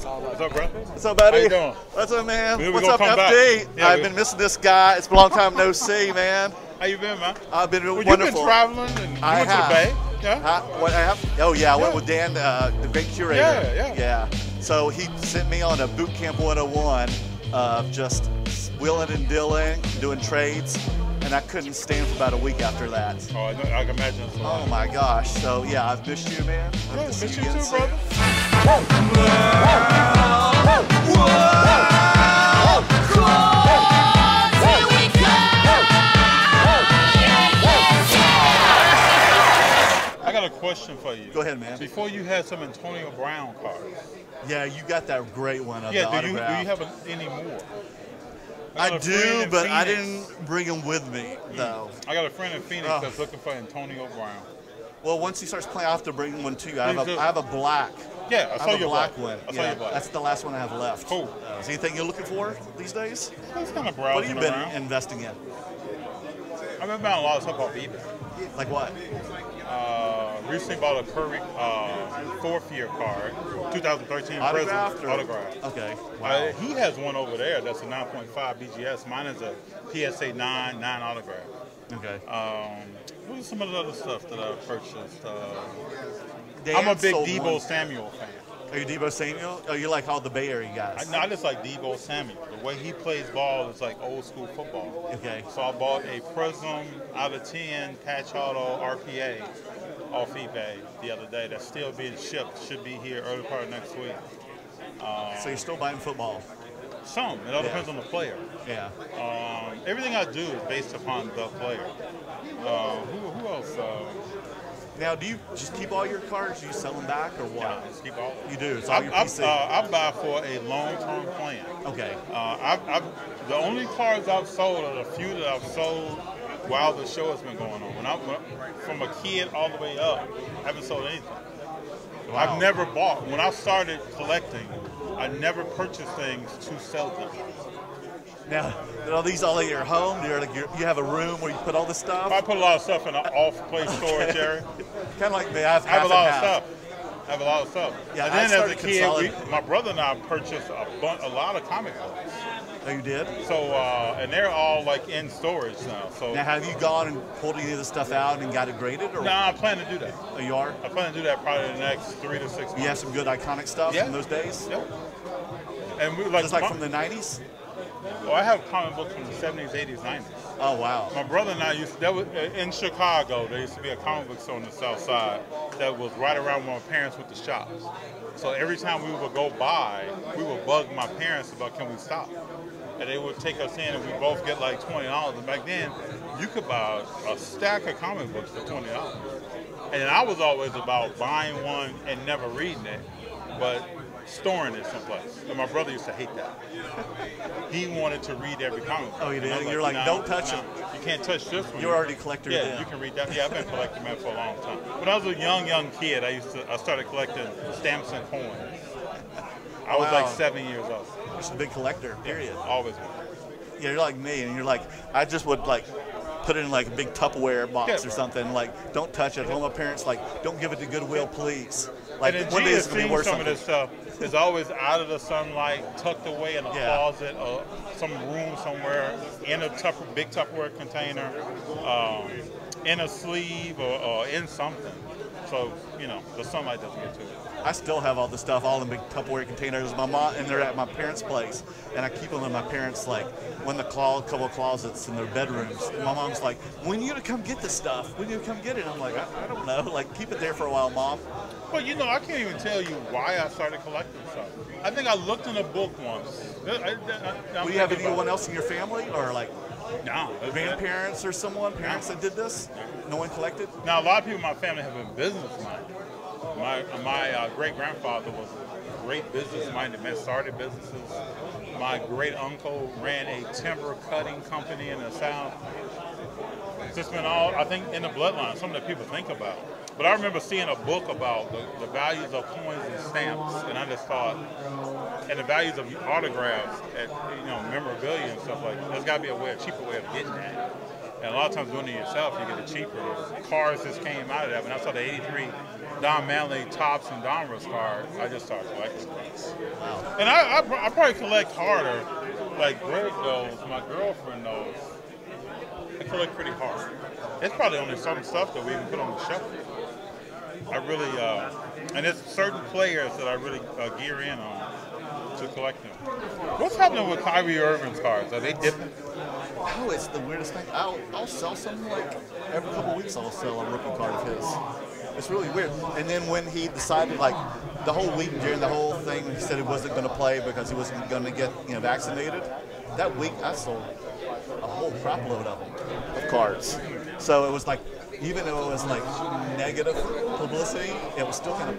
What's up, bro? What's up, buddy? How you doing? What's up, man? We What's up, update? Yeah, I've been missing this guy. It's been a long time no see, man. How you been, man? I've been well, wonderful. You've been traveling and you went to the Bay. Yeah. What I have? Oh yeah, I went with Dan, the great curator. Yeah. So he sent me on a boot camp 101 of just wheeling and dealing, doing trades, and I couldn't stand for about a week after that. Oh, I can imagine. Oh my gosh. So yeah, I've missed you, man. Yeah, miss you too, brother. I got a question for you. Go ahead, man. Before you had some Antonio Brown cards. Yeah, you got that great one. Do you have any more? I do, but I didn't bring them with me, though. I got a friend in Phoenix that's looking for Antonio Brown. Well, once he starts playing, I have to bring one too. I have a black. Yeah, I saw your black one. I saw your black. That's the last one I have left. Cool. Is there anything you're looking for these days? It's kind of browsing. What have you been investing in? I've been buying a lot of stuff off eBay. Like what? Recently bought a Curry 4th year card, 2013 autographed. Autographed. Okay. Wow. He has one over there that's a 9.5 BGS. Mine is a PSA 9 autograph. Okay. What is some of the other stuff that I've purchased? Dan I'm a big Debo Samuel fan. Are you Debo Samuel? Oh, you like all the Bay Area guys? I just like Debo Samuel. The way he plays ball is like old school football. Okay. So I bought a Prism out of 10 patch auto RPA off eBay the other day. That's still being shipped. Should be here early part of next week. So you're still buying football? Some. It all depends on the player. Yeah. Everything I do is based upon the player. Who else? Now, do you just keep all your cards? Do you sell them back or what? Yeah, just keep all of them. You do? It's all your PC? I buy for a long-term plan. Okay. The only cards I've sold are the few that I've sold while the show has been going on. From a kid all the way up, I haven't sold anything. Wow. I've never bought. When I started collecting, I never purchased things to sell them. Now, are these all at your home? You have a room where you put all this stuff? I put a lot of stuff in an off-place storage area. Kind of like they have I have a lot of stuff. I have a lot of stuff. Yeah, and then as a kid, my brother and I purchased a lot of comic books. Oh, you did? So, and they're all like in storage now. So now, have you gone and pulled any of this stuff out and got it graded? Or? No, I plan to do that. Oh, you are? I plan to do that probably in the next 3 to 6 months. You have some good iconic stuff from those days? Yep. And just like from the 90s? Well, I have comic books from the 70s, 80s, 90s. Oh, wow. My brother and I in Chicago, there used to be a comic book store on the south side that was right around where my parents went to shops. So every time we would go by, we would bug my parents about, can we stop? And they would take us in and we both get like $20. And back then, you could buy a stack of comic books for $20. And I was always about buying one and never reading it, but storing it someplace. And my brother used to hate that. He wanted to read every comic book. Oh, you did? You're like, don't touch it. You can't touch this one. You're already a collector. Yeah, you can read that. Yeah, I've been collecting that for a long time. When I was a young kid, I started collecting stamps and coins. I was like 7 years old. You're just a big collector, period. Yeah, always. Yeah, you're like me, and you're like, I just would like put it in like a big Tupperware box or something. Like, don't touch it. All my parents like, don't give it to Goodwill, please. Like, and one day it's going to be worth some something. of this stuff is always out of the sunlight, tucked away in a closet or some room somewhere, in a big Tupperware container, in a sleeve or in something. So, you know, the sunlight doesn't get to it. I still have all the stuff, all in big Tupperware containers. My mom, and they're at my parents' place, and I keep them in my parents' like couple of closets in their bedrooms. And my mom's like, "When are you gonna come get this stuff? When are you gonna come get it?" I'm like, I don't know. Like, keep it there for a while, Mom. Well, you know, I can't even tell you why I started collecting stuff. I think I looked in a book once. Do you have anyone else in your family, or like no grandparents or someone, parents that did this? No one collected? Now, a lot of people in my family have been businessmen. My great-grandfather was a great business-minded man, started businesses. My great-uncle ran a timber cutting company in the South. It's just been all, I think, in the bloodline, something that people think about. But I remember seeing a book about the values of coins and stamps, and I just thought, and the values of autographs, memorabilia and stuff like that. There's got to be a cheaper way of getting that. And a lot of times doing it yourself, you get it cheaper. Cars just came out of that. When I saw the '83 Don Manley Topps and Donruss card, I just started collecting things. Wow. And I probably collect harder. Like Greg knows, my girlfriend knows. I collect pretty hard. It's probably only certain stuff that we even put on the shelf. I really, and there's certain players that I really gear in on to collect them. What's happening with Kyrie Irving's cards? Are they dipping? Oh, it's the weirdest thing. I'll sell something like every couple of weeks. I'll sell a rookie card of his. It's really weird. And then when he decided, like the whole week during the whole thing, he said he wasn't going to play because he wasn't going to get vaccinated. That week, I sold a whole crap load of them, of cards. So it was like, even though it was like negative publicity, it was still kind of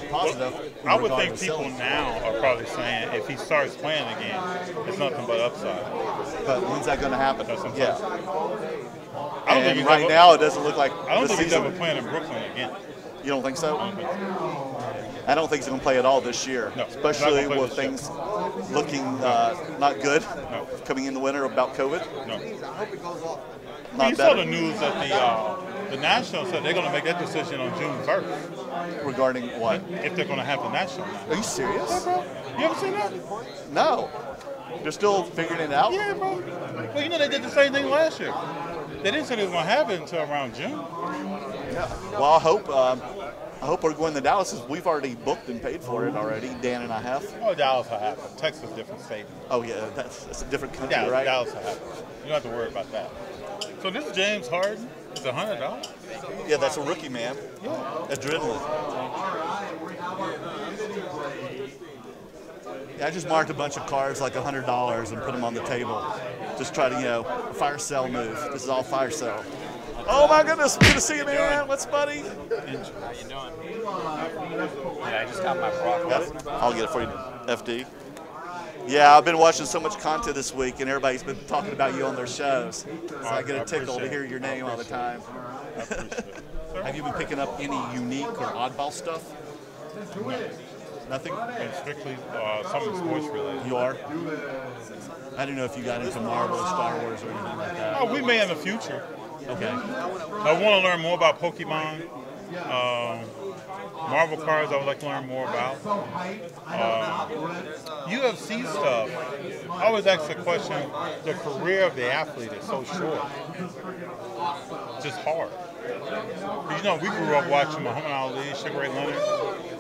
positive. I would think people now are probably saying if he starts playing again, it's nothing but upside. But when's that going to happen? Yeah. And right now, it doesn't look like I don't think he's ever playing in Brooklyn again. You don't think so? I don't think so. I don't think he's going to play at all this year, no, especially with things looking not good coming in the winter about COVID. No. Not you better. saw the news that the Nationals said they're going to make that decision on June 1st. Regarding what? If they're going to have the National now. Are you serious? Yeah, bro. You ever seen that? No. They're still figuring it out? Yeah, bro. Well, you know, they did the same thing last year. They didn't say they was going to have it until around June. Yeah. Well, I hope we're going to Dallas because we've already booked and paid for it already. Dan and I have. Oh, Dallas will have it. Texas is a different state. Oh, yeah. That's a different country, Yeah, right? Dallas will have it. You don't have to worry about that. So this James Harden is $100? Yeah, that's a rookie, man. Yeah. Adrenaline. Yeah, I just marked a bunch of cards like $100 and put them on the table. Just try to, fire sale move. This is all fire sale. Oh my goodness, good to see you, man. What's buddy? How you doing? Yeah, I just got my Brock. Got it? I'll get it for you, FD. Yeah, I've been watching so much content this week, and everybody's been talking about you on their shows. So I get a tickle to hear your name all the time. Have you been picking up any unique or oddball stuff? Nothing? And strictly something sports related. You are? I don't know if you got into Marvel or Star Wars or anything like that. Oh, we may in the future. Okay. I want to learn more about Pokemon. Marvel cards I would like to learn more about. UFC stuff. I always ask the question, the career of the athlete is so short. Just hard. You know, we grew up watching Muhammad Ali, Sugar Ray Leonard.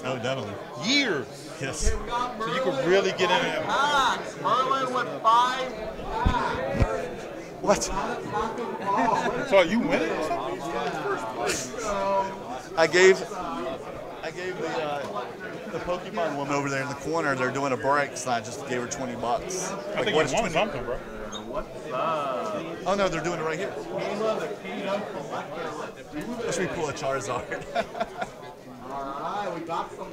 Oh, definitely. Years. Yes. So you could really get into it. Merlin with 5. What? So are you winning or something? I gave the Pokemon woman over there in the corner. They're doing a break, so I just gave her $20. I think you won something, bro. Oh no, they're doing it right here. Let's pull a Charizard.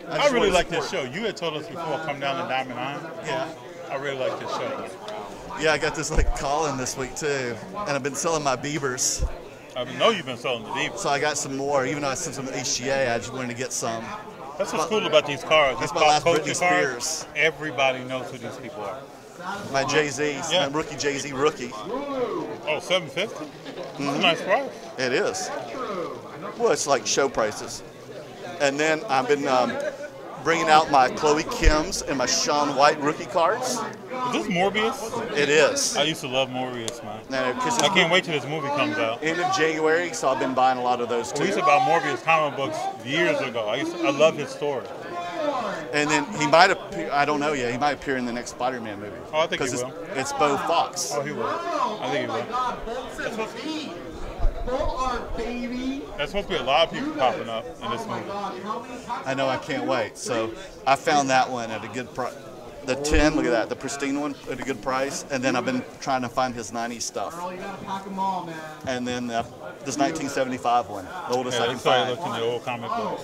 I really like this show. You had told us before, come down to Diamond Eye. Yeah. I really like this show. Yeah, I got this call-in this week too, and I've been selling my beavers. I know you've been selling the deep. So I got some more. Even though I sent some HGA, I just wanted to get some. That's what's cool about these cards. That's These my last pop Britney culture cards, Spears. Everybody knows who these people are. My Jay-Z, Yeah. my rookie Jay-Z rookie. Oh, $750? That's a nice price. It is. Well, it's like show prices. And then I've been bringing out my Chloe Kim's and my Shaun White rookie cards. Is this Morbius? It is. I used to love Morbius, man. Now, 'cause I it's can't wait till this movie comes out. end of January, so I've been buying a lot of those too. We used to buy Morbius comic books years ago. I love his story. And then he might appear, I don't know yet, he might appear in the next Spider-Man movie. Oh, I think he Because will. it's Bo Fox. Oh, he will. I think he will. There's supposed to be a lot of people popping up in this movie. I know, I can't wait. So I found that one at a good price. The 10, look at that, the pristine one at a good price. And then I've been trying to find his 90s stuff. And then this 1975 one, the oldest I Yeah, can I started find. looking at old comic books.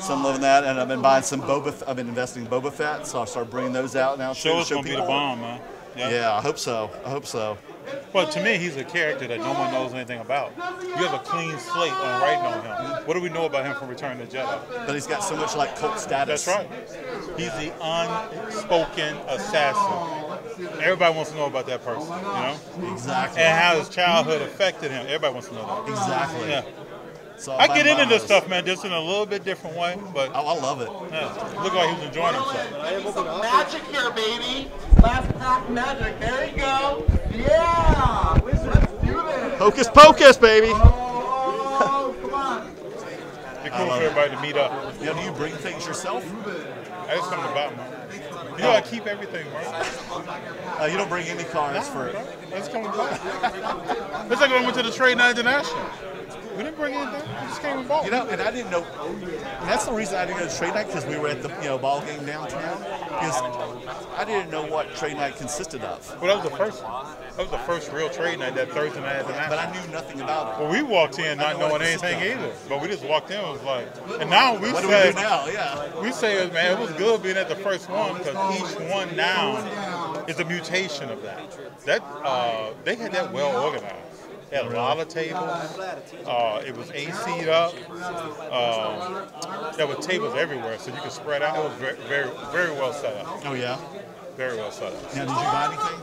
So I'm loving that, and I've been buying some I've been investing in Boba Fett, so I'll start bringing those out now. Show is show going to be the people. bomb, man. Yeah, I hope so. I hope so. Well, to me, he's a character that no one knows anything about. You have a clean slate on writing on him. What do we know about him from Return of the Jedi? But he's got so much like cult status. That's right. He's the unspoken assassin. Everybody wants to know about that person, you know? Exactly. And how his childhood affected him. Everybody wants to know that. Exactly. Yeah. So I get into this stuff, man, just in a little bit different way, but I love it. yeah, look like he was enjoying himself. Some magic here, baby. Last pack magic. There you go. Yeah. Let's do this. Hocus pocus, baby. Oh, come on. Be cool for everybody to meet up. Yeah, do you bring things yourself? I just come to buy, man. You know I keep everything, bro. You don't bring any cards for. I just come to buy. It's like when I went to the Trade Night International. We didn't bring anything. We just came and bought. You know, and I didn't know. And that's the reason I didn't go to trade night, because we were at the ball game downtown. Because I didn't know what trade night consisted of. Well, that was the first one. That was the first real trade night, that Thursday night International. But I knew nothing about it. Well, we walked in not knowing anything either. But we just walked in and was like, and now we What do say, we do now? Yeah. we say, man, it was good being at the first one because each one now is a mutation of that. They had that well organized. They had a lot of tables. It was AC'd up. There were tables everywhere, so you could spread out. It was very, very, very well set up. Oh, yeah? Very well set up. Now, did you buy anything?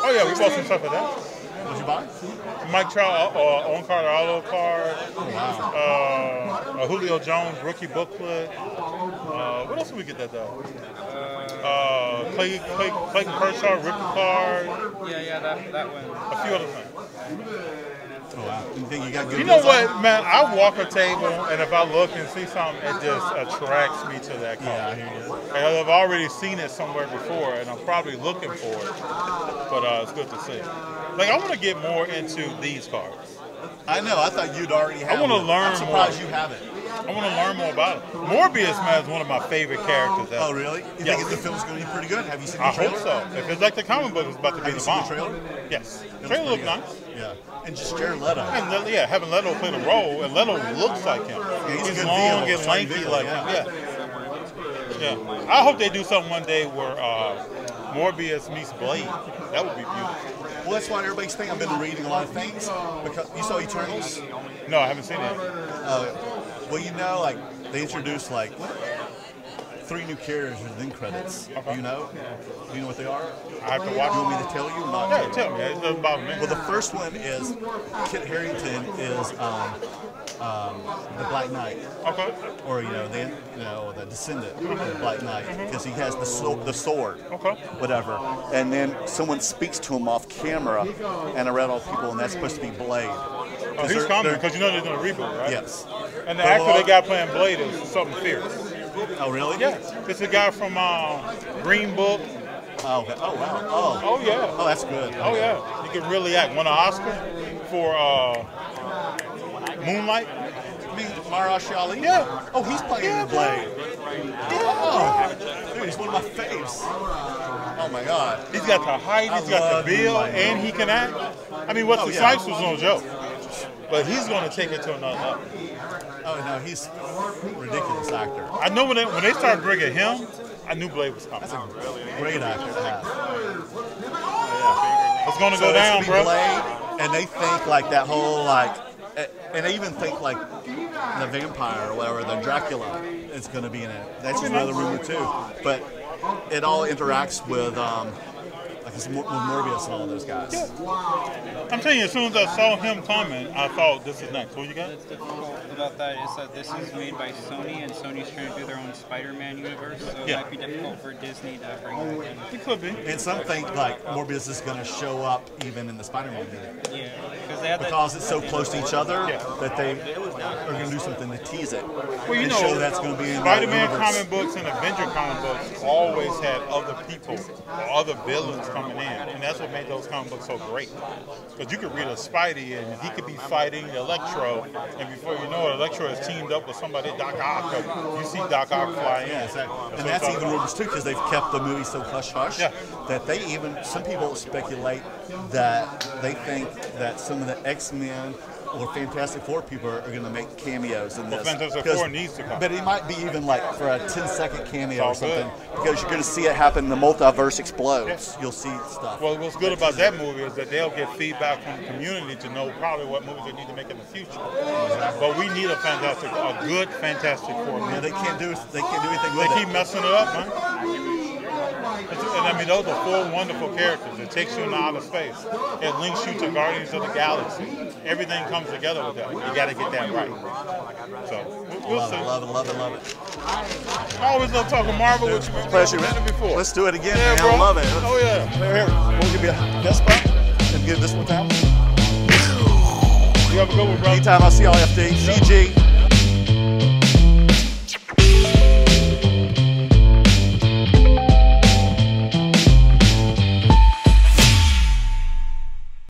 Oh yeah, we bought some stuff for that. What did you buy? Mike Trout on card, Arlo card. Oh, wow. A Julio Jones rookie booklet. What else did we get that though? Clayton Kershaw rookie card. Yeah, that one. A few other things. Oh, wow. You think you got good You know deals on what, man? I walk a table, and if I look and see something, it just attracts me to that card. Yeah, I hear you. And I've already seen it somewhere before, and I'm probably looking for it. But it's good to see. Like, I want to get more into these cards. I know. I thought you'd already have I want to one. learn I'm surprised more. you haven't. I want to learn more about it. Morbius, man, is one of my favorite characters ever. Oh, really? You Yes. think the film's going to be pretty good? Have you seen the I trailer? hope so. If it's like the comic book, it's about to be Have you the seen the bomb. trailer? Yes. It The trailer looks looked pretty nice. good. Yeah. And just Jared Leto. And yeah, having Leto play the role, and Leto looks like him. he's a He's good long deal. and lanky Deal, like yeah. him. Yeah. Yeah. I hope they do something one day where Morbius meets Blade. That would be beautiful. Well, that's why everybody's thinking. I've been reading a lot of things. Because you saw Eternals? No, I haven't seen it. Well, you know, like, they introduced, like, 3 new characters in credits. Okay. Do you know what they are? I have to watch You want it. me to tell you? Not Yeah, tell me. It doesn't bother me. Well, the first one is Kit Harington is the Black Knight, Okay. or the descendant of the Black Knight, because he has the sword, Okay. whatever. And then someone speaks to him off camera, and I read all people, and that's supposed to be Blade. Oh, he's coming because you know they're doing a reboot, right? Yes. And the actor they got playing Blade is something fierce. Oh, really? Yeah. It's a guy from Green Book. Oh, okay. Oh, wow. Oh, yeah. Oh, that's good. Oh, yeah. He can really act. Won an Oscar for Moonlight. I mean, Mahershala Ali? Yeah. Oh, he's playing Blade. Oh, dude, he's one of my faves. Oh, my God. He's got the height, he's got love the build, Moonlight. and he can act. I mean, Wesley Oh, yeah. Snipes was no joke. But he's going to take it to another level. Oh, no, he's a ridiculous actor. I know when they started bringing him, I knew Blade was coming. That's a great actor to have. It's going to So go down, it's gonna be bro. Blade, and they think like that whole and they even think like the vampire or whatever, the Dracula is going to be in it. That's another rumor too. But it all interacts with with Morbius and all those guys. I'm telling you, as soon as I saw him coming, I thought, this is next. What you got? What's difficult about that is that this is made by Sony, and Sony's trying to do their own Spider-Man universe, so Yeah. it might be difficult for Disney to bring that in. It could be. And some think like Morbius is going to show up even in the Spider-Man movie Yeah, because they have because it's so close to each other Yeah. that they are going to do something to tease it. Well, you and know, show that's going to be in the Spider-Man universe. comic books and Avenger comic books always had other people or other villains coming in, and that's what made those comic books so great. Because you could read a Spidey and he could be fighting Electro, and before you know it, Electro has teamed up with somebody, Doc Ock. You see Doc Ock fly in. Yeah, exactly. And that's even rumors too, because they've kept the movie so hush hush Yeah. that some people speculate that they think that some of the X-Men or Fantastic Four people are going to make cameos in this. Fantastic Because- Four needs to come. But it might be even like for a 10-second cameo all or something, good. because you're going to see it happen. The multiverse explodes. You'll see stuff. Well, what's good about that movie is that they'll get feedback from the community to know probably what movies they need to make in the future. But we need a good Fantastic Four Yeah, movie. they can't do anything with They it. keep messing it up, man. And I mean, those are four wonderful characters. It takes you into outer space. It links you to Guardians of the Galaxy. Everything comes together with that. You got to get that right. So we'll see. Love it. I always love talking Marvel with you. Pleasure, We've done it before. Let's do it again, Yeah, man. bro. I love it. Oh yeah. Here, we'll give you a fist bump and give this one time. You have a good one, bro. Anytime I see y'all, FD, CG.